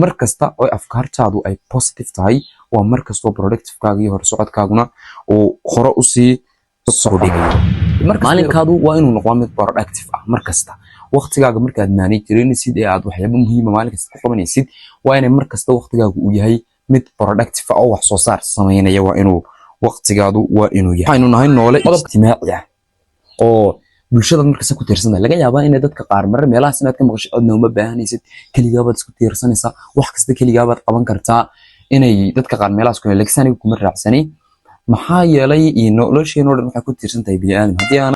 markasta oo afkaartaadu ay positive tahay waa markasta productive kaaga iyo horsocodkaaguna oo hore u sii socodhayo maalinkaadu waa inuu noqdo mid productive ah markasta waqtigaaga markaad maanay jirinaysid ee aad waxyaabo muhiim ah maalinkaas ku qabanaysid waa inay markasta waqtigaagu uu yahay mid productive ah oo wax soo saar sameynaya waa inuu waqtigaadu waa inuu yahay waxaynu nahay noole ijtimaaci ah oo bulshada markasta ku tiirsanay laga yaabaa in dadka qaar mar meelahaas inaad ka maqasho codna uma baahanaysid kaliya baad isku tiirsanaysaa wax kasta kaliya baad qaban kartaa inay dadka qaar meelahaas ku leeyahay kuma raacsanay maxaa yeelay nolosheena oo dhan waxay ku tiirsan tahay bini'aadam hadii aan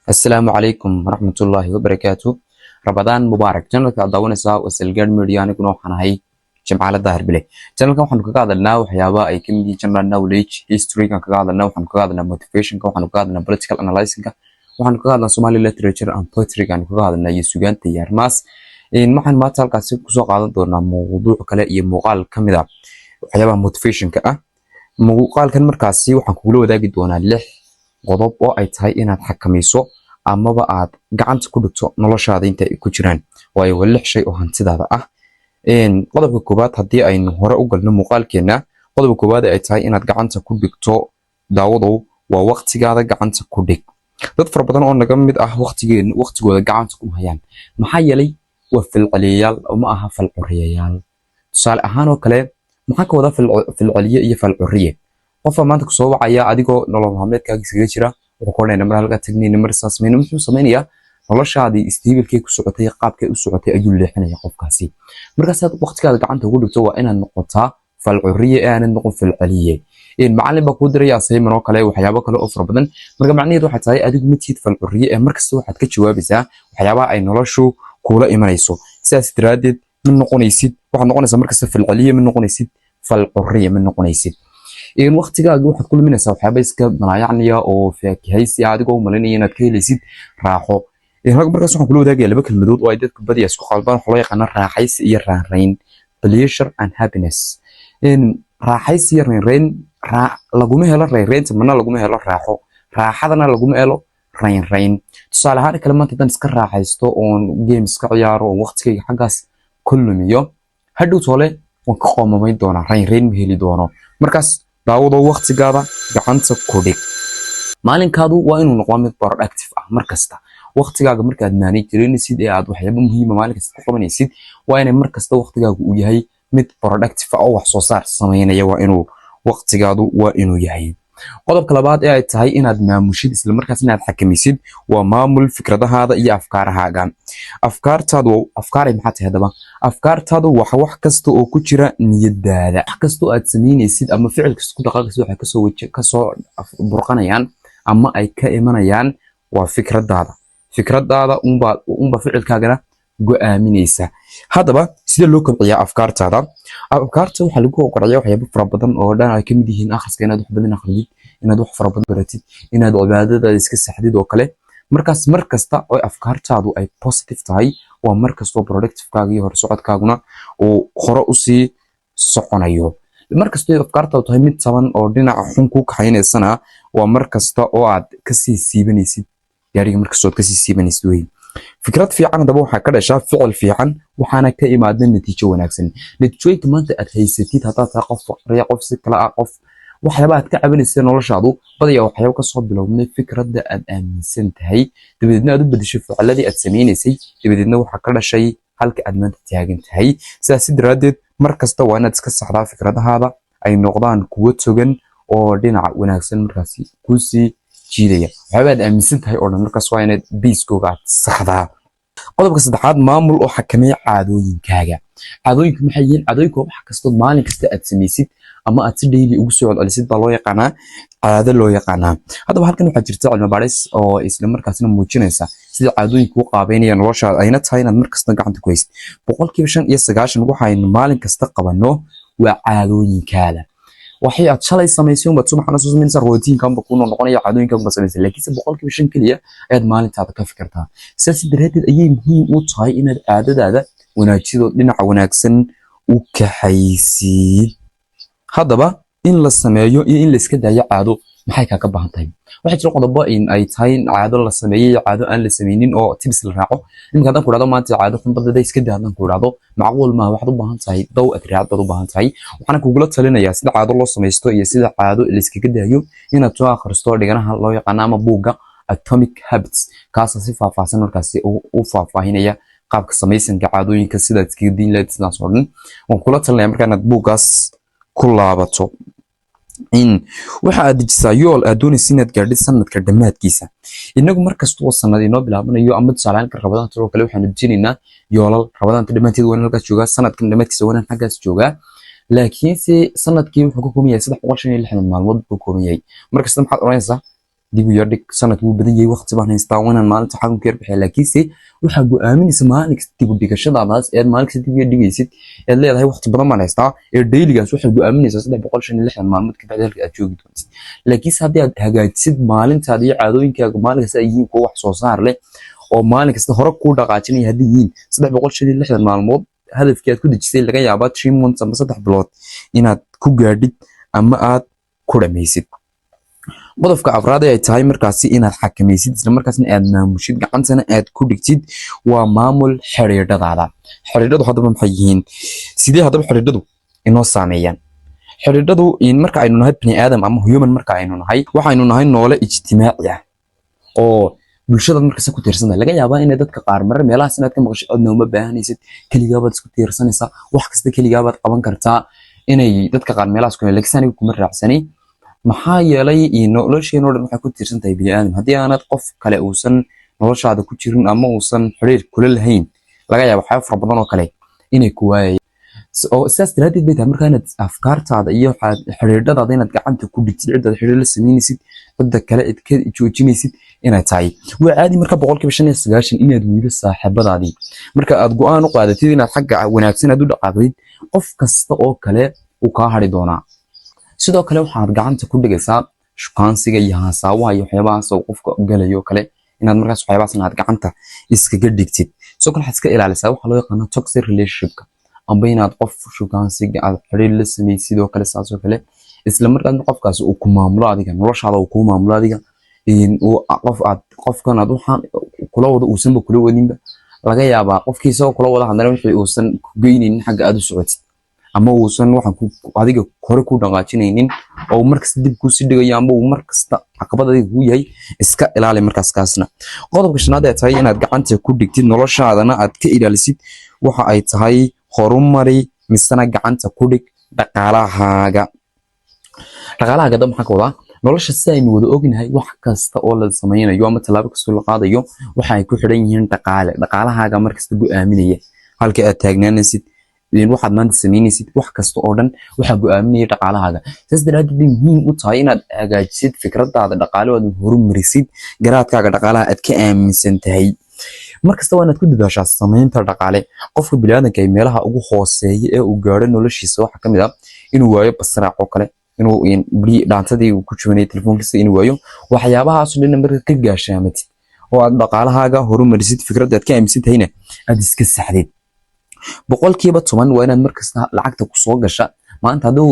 السلام عليكم ورحمة الله وبركاته رمضان مبارك channelka aad daawanaysaa wasalgaad media aniguna waxaan ahay Jimcaale Daahir Bile channelka waxaan kaga hadalnaa waxyaabaha ay kamid yihiin general knowledge history-ga kaga hadalnaa waxaan kaga hadalnaa motivation-ka waxaan kaga hadalnaa political analysis-ka waxaan kaga hadalnaa Somali literature and poetry-ga kaga hadalnaa iyo suugaanta iyo arrimahaas waxaan maanta halkaas ku soo qaadan doonaa mowduuc kale iyo muuqaal kamid ah waxyaabaha motivation-ka ah muuqaalkan markaasi waxaan kugula wadaagi doonaa 6 qodob oo ay tahay inaad xakamayso amaba aad gacanta ku dhigto noloshaada inta ay ku jiraan waayo waa 6 shay oo hantidaada ah qodobka koobaad hadii aynu hore u galno muuqaalkeena qodobka koobaad ay tahay inaad gacanta ku dhigto daawadow waa waqtigaada gacanta ku dhig dad fara badan oo naga mid ah waqtigooda gacanta ku hayaan maxaa yeelay waa falcaliyayaal ama aha falcuriyayaal tusaale ahaan oo kale maxaa ka wada falcaliye iyo falcuriye qofka maanta ku soo wacaya adigoo nolol maalmeedkaaga isaga jira wuxuu qornaa mar halka tagnina mar saasmeeyna muxuu sameeyaa noloshaadii istiibilkay ku socotay qaabkay u socotay ayuu leexinaya qofkaasi markaas aad waqtigaada gacanta ugu dhigto waa inaad noqotaa falcuriye aanad noqon falcaliye macallin baa ku diraya assignment oo kale waxyaabo kale oo fara badan marka macnaheedu waxa tahay adigu ma tiid falcuriye markasta waxaad ka jawaabaysaa waxyaabaha ay noloshu kula imanayso sidaas daraadeed ma noqonaysid waxaad noqonaysaa markasta falcaliye ma noqonaysid falcuriye ma noqonaysid waqtigaaga waxaad ku luminaysaa waxyaabo iska malaayacniya oo faakihaysi adigoo malinaya inaad ka helaysid raaxo markaas waxaan kula wadaagayaa 2 kelmadood oo ay dadku badiyaa isku qalbaan waxa loo yaqaan raaxaysi iyo raanrayn pleasure and happiness raaxaysi iyo raanrayn laguma helo raanraynta mana laguma helo raaxo raaxadana laguma helo raanrayn tusaale ahaan kale maanta dan iska raaxaysto oo games ka ciyaaro oo waqtigayga xaggaas ku lumiyo hadhow tole waan ka qoomamay doonaa raanrayn ma heli doono markaas daawado waqtigaada gacanta ku dhig maalinkaadu waa inuu noqdo mid productive ah markasta waqtigaaga markaad maanay jirinaysid ee aad waxyaabo muhiim ah maalinkaas ku qabanaysid waa inay markasta waqtigaagu uu yahay mid productive ah oo wax soo saar sameynaya waa inuu waqtigaadu waa inuu yahay qodobka labaad ee ay tahay inaad maamushid isla markaas inaad xakamaysid waa maamul fikradahaada iyo afkaarahaaga afkaartaadu afkaaray maxaa tahay hadaba afkaartaadu waxa wax kasta oo ku jira niyadaada wax kasta oo aad sameynaysid ama ficil kasta ku dhaqaaqaysid waxa kasoo burqanayaan ama ay ka imanayaan waa fikradaada unba ficilkaagana go'aaminaysa hadaba sida loo kobciyaa afkaartaada afkaarta waxa lagu qoraya waxyaabo fara badan oo dhan ay kamid yihiin akhriska inaad wax badan akhridid inaad wax fara badan baratid inaad cibaadada iska saxdid oo kale markasta oo afkaartaadu ay positive tahay waa markasta oo productive-kaaga iyo horsocodkaaguna oo hore u sii soconayo markasta oo afkaartaadu tahay mid taban oo dhinaca xun ku kaxaynaysana waa markasta oo aad ka sii siibanaysid gaariga markasta oo ka sii siibanaysid weey fikrad fiican hadaba waxa ka dhashaa ficil fiican waxaana ka imaada natiijo wanaagsan natiijooyinka maanta aad haysatid hadaa tahay qof faqriya qof si kala ah qof waxyaabo aad ka cabanaysaa noloshaadu badiyaa waxyaabo ka soo bilowday fikradda aad aaminsan tahay dabadeedna aad u bedeshay ficiladii aad sameynaysay dabadeedna waxa ka dhashay halka aad maanta taagan tahay sidaas daraadeed markasta waa inaad iska saxdaa fikradahaada ay noqdaan kuwo togan oo dhinaca wanaagsan markaasi ku sii jiidaya waxyaabo aad aaminsan tahay oo dhan markaas waa inaad biiskooga aad saxdaa qodobka saddexaad maamul oo xakameeya caadooyinkaaga caadooyinka maxay yihiin caadooyinka wax kasta maalin kasta aad sameysid ama aad si daily ugu soo celisid baa loo yaqaanaa caado loo yaqaanaa hadaba halkan waxaa jirta cilmi baaris oo isla markaasna muujinaysa sida caadooyinku u qaabeynayaan noloshaada ayna tahay inaad markasta gacanta ku haysid 95% waxaynu maalin kasta qabanno waa caadooyinkaada waxay aad shalay samaysay uma subaxna soo sameynaysa routiinkan ku noqonaya caadooyinkan ba samaysay laakiin 100% kaliya ayaad maalintaada ka fikirtaa sidaas daraadeed ayay muhiim u tahay inaad caadadaada wanaajido dhinaca wanaagsan u kaxaysid hadaba in la sameeyo iyo in la iska daayo caado maxay ka baahan tahay waxa jira qodobo in ay tahay caado la sameeyay caado aan la sameeynin oo tips la raaco imika hadan ku dhado maanta caado xun badada iska daa hadan ku dhado macquul ma waxaad u baahan tahay daw atraad u baahan tahay waxaan kugula talinayaa sida caado loo sameesto iyo sida caado la iskaga daayo inaad soo akhristo dhiganaha loo yaqaan ama buugga Atomic Habits kaas si faahfaahsan markaasi u faahfaahinaya qaabka samaysanka caadooyinka sida iskaga diin lahayd sidaas oo dhan waan kula talinayaa markaad buuggaas ku laabato in waxa aad dejisaa yool aad doonaysid inaad gaadhid sanadka dhamaadkiisa inagu markasta oo sanad inoo bilaabanayo ama tusaalooyinka rabadaanta oo kale waxaan dejinaynaa yoolal rabadaanta dhamaadkeeda waa halkaas joogaa sanadkan dhamaadkiisa waa halkaas joogaa laakiin sanadkii wuxuu ka kooban yahay 360 maalmood buu ka kooban yahay markasta maxaad oranaysaa dib u yardhig sanadku wuu badan yahay waqti baan haystaa waan maalinta xagunka yar bixi laakiin waxa go'aaminaysa maalinka dib u dhigashadaadaas ee maalinka dib u dhigaysid ee leedahay waqti badan baan haystaa ee dayligaas waxa go'aaminaysa 360 maalmood ka bacdi halka aad joogi doonto laakiin haddii aad hagaajisid maalintaada iyo caadooyinkaaga maalinkaas ay yihiin kuwa wax soo saar leh oo maalin kasta hore ku dhaqaajinaya haddii yihiin 360 maalmood hadafkii aad ku dejisay laga yaabaa 3 months ama 3 bilood inaad ku gaadhid ama aad ku dhameysid qodobka afraad ay tahay markaasi inaad xakamaysid isla markaasna aad maamushid gacantana aad ku dhigtid waa maamul xiriiradaada xiriiradu hadaba maxay yihiin sidee hadaba xiriiradu inoo saameeyaan xiriiradu in marka aynu nahay bini aadam ama human marka aynu nahay waxaynu nahay noole ijtimaaci ah oo bulshada markaas ku tiirsanay laga yaabaa in dadka qaar marar meelaha sanadka maqashay adna uma baahanaysid kaliya baad isku tiirsanaysaa wax kasta kaliya baad qaban kartaa inay dadka qaar meelahaas ku leegsani kuma raacsanay maxaa yeelay nolosheena oo dhan waxay ku tiirsan tahay bini aadam haddii aanad qof kale uusan noloshaada ku jirin ama uusan xiriir kula lahayn laga yaabo waxyaabo fara badan oo kale inay ku waayaan oo sidaas daraadeed bay tahay markaa inaad afkaartaada iyo xiriiradaada inaad gacanta ku dhigtid cidaad xiriir la sameynaysid cidda kale aad ka joojinaysid inay tahay waa caadi marka 95% inaad weydo saaxiibadaadii marka aad go'aan u qaadatid inaad xagga wanaagsan aad u dhaqaaqdid qof kasta oo kale uu ka hari doonaa sidoo kale waxaad gacanta ku dhigaysaa shukaansiga iyo haasaawaha iyo waxyaabahaas oo qofka galayo kale inaad markaas waxyaabahaas aad gacanta iskaga dhigtid sidoo kale waxaad iska ilaalisaa waxa loo yaqaan toxic relationship amba inaad qof shukaansiga aad xiriir la sameeysid sidoo kale saas oo kale isla markaasna qofkaas uu ku maamulo adiga noloshaada uu ku maamulo adiga in uu qofkan aad waxaan kula wada uusan kula wadinba laga yaabaa qofkiisa oo kula wada hadana wixii uusan ku geynaynin xagga aad u socotid ama uusan waxaan adiga hore ku dhaqaajinaynin oo markasta dib ku sii dhigayo ama uu markasta caqabad adiga ku yahay iska ilaali markaas kaasna qodobka shanaad ee tahay inaad gacanta ku dhigtid noloshaadana aad ka ilaalisid waxa ay tahay horumari misana gacanta ku dhig dhaqaalahaaga dad maxaa ka wadaa nolosha si aynu wada ognahay wax kasta oo la sameynayo ama talaabo kasta la qaadayo waxa ay ku xidhan yihiin dhaqaalahaaga markasta go'aaminaya halka aad taagnaanaysid waxaad maanta sameynaysid wax kasta oo dhan waxa go'aaminaya dhaqaalahaaga saas daraadeed muhiim u tahay inaad hagaajisid fikradaada dhaqaale oo aad horumarisid garaadkaaga dhaqaalaha aad ka aaminsan tahay markasta waa inaad ku dadaashaa sameynta dhaqaale qofka bini'aadanka ay meelaha ugu hooseeya ee uu gaaro noloshiisa waxa kamid ah inuu waayo basraac oo kale inuu dhaantadii uu ku jubanay telefoonkiisa inuu waayo waxyaabahaas oo dhan marka ka gaashaamatid oo aad dhaqaalahaaga horumarisid fikradaada aad ka aaminsan tahayna aad iska saxdid 10% waa inaad markasta lacagta ku soo gasha maanta haduu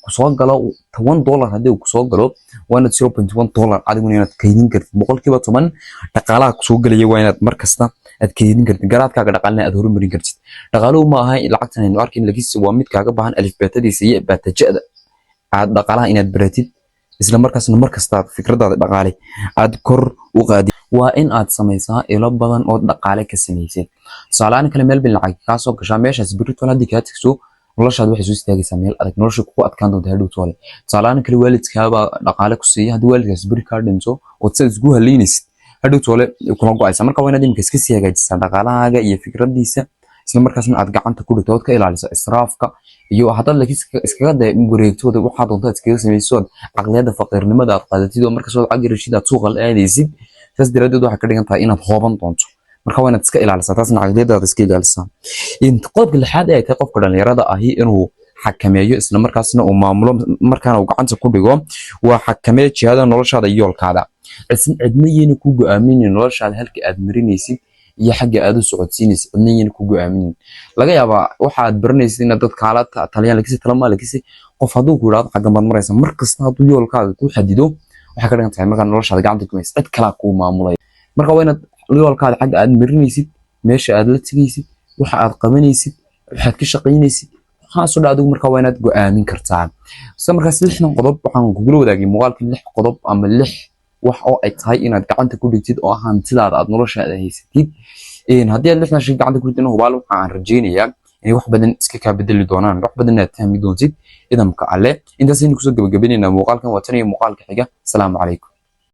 ku soo galo $1 hadii ku soo galo waa inaad $0.1 adiguna inaad kaydin kartid 10% dhaqaalaha ku soo galaya waa inaad markasta aad kaydin kartid garaadkaaga dhaqaalna aad horumarin kartid dhaqaaluhu ma aha lacagtan aynu arkin laakiin waa mid kaaga baahan alifbeetadiisa iyo baatajada aad dhaqaalaha inaad baratid isla markaasna markasta fikradaada dhaqaale aad kor u qaadi waa in aad sameysaa ilo badan oo dhaqaale ka sameeyay salaana kale meel bil lacag ka soo gashaa meeshaas spiritual hadii ka tagso noloshaada waxay soo istaagaysaa meel adag nolosha ku adkaan doonta hadhow toole salaana kale waalidkaaba dhaqaale ku siiya hadii waalidkaas spiritual dhinto oo si isku haleynaysid hadhow toole kuma go'aysa marka waa inaad imka iska sii hagaajisaa dhaqaalahaaga iyo fikradiisa isla markaasna aad gacanta ku dhigto oo ka ilaaliso israafka iyo hadal iskaga day wareegtooda waxa doonta iskaga sameeyso aqliyada faqiirnimada aad qaadatid oo markaas aad agirishid aad suuqa aadaysid taas daraadeed waxa ka dhigan tahay inaad hooban doonto marka waa inaad iska ilaalisaa taasna aqliyadaada iska ilaalisaa in qodobka lixaad ay tahay qofka dhalinyarada ahi inuu xakameeyo isla markaasna uu maamulo markaana uu gacanta ku dhigo waa xakameeyo jihada noloshaada iyo yoolkaada cidna yeena ku go'aaminay noloshaada halka aad marinaysid iyo xagga aad u socodsiinaysid cidnayna ku go'aamin laga yaabaa waxaad baranaysid inaad dad kala taliyaan laakiin talama laakiin qof hadduu ku yiraahdo xagga marmaraysa markasta hadduu yoolkaaga ku xadido waxa ka dhigan tahay marka noloshaada gacanta ku haysid cid kale ku maamulay marka waa inaad yoolkaaga xagga aad marinaysid meesha aad la tagaysid waxa aad qabanaysid waxaad ka shaqaynaysid waxaas oo adigu marka waa inaad go'aamin kartaa markaas 6 qodob waxaan ku gula wadaagay muuqaalka 6 qodob ama 6 wax oo ay tahay inaad gacanta ku dhigtid oo hantidaada aad noloshaada haysatid haddii aad 6 shay gacanta ku dhigtid hubaal waxaan rajaynayaa inay wax badan iska ka bedeli doonaan wax badan aad fahmi doontid idamka alle intaas aynu kusoo gabagabeynayna muuqaalkan waa tan iyo muuqaalka xiga assalaamu calaykum